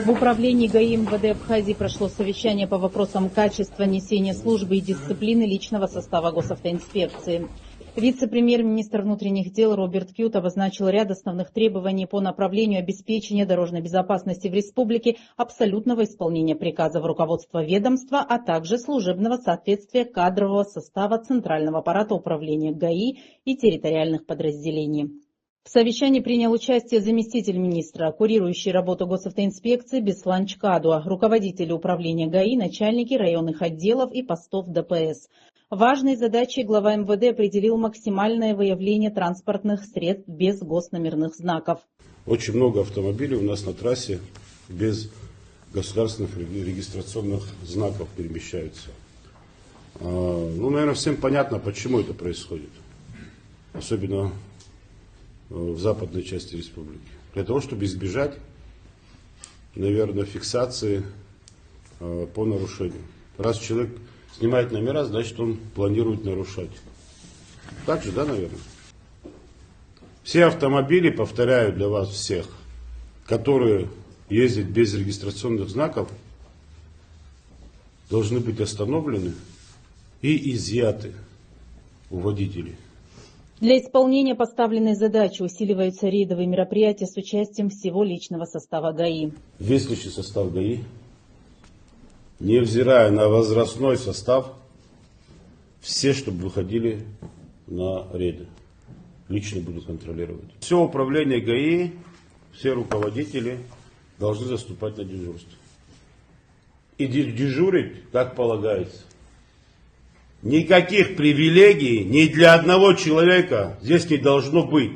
В управлении ГАИ МВД Абхазии прошло совещание по вопросам качества несения службы и дисциплины личного состава госавтоинспекции. Вице-премьер-министр внутренних дел Роберт Кют обозначил ряд основных требований по направлению обеспечения дорожной безопасности в республике, абсолютного исполнения приказов руководства ведомства, а также служебного соответствия кадрового состава Центрального аппарата управления ГАИ и территориальных подразделений. В совещании принял участие заместитель министра, курирующий работу госавтоинспекции Беслан Чкадуа, руководители управления ГАИ, начальники районных отделов и постов ДПС. Важной задачей глава МВД определил максимальное выявление транспортных средств без госномерных знаков. Очень много автомобилей у нас на трассе без государственных регистрационных знаков перемещаются. Наверное, всем понятно, почему это происходит. Особенно в западной части республики. Для того, чтобы избежать, наверное, фиксации по нарушению. Раз человек снимает номера, значит, он планирует нарушать. Так же, да, наверное? Все автомобили, повторяю для вас всех, которые ездят без регистрационных знаков, должны быть остановлены и изъяты у водителей. Для исполнения поставленной задачи усиливаются рейдовые мероприятия с участием всего личного состава ГАИ. Весь личный состав ГАИ, невзирая на возрастной состав, все, чтобы выходили на рейды, лично будут контролировать. Все управление ГАИ, все руководители должны заступать на дежурство. И дежурить, как полагается. Никаких привилегий ни для одного человека здесь не должно быть.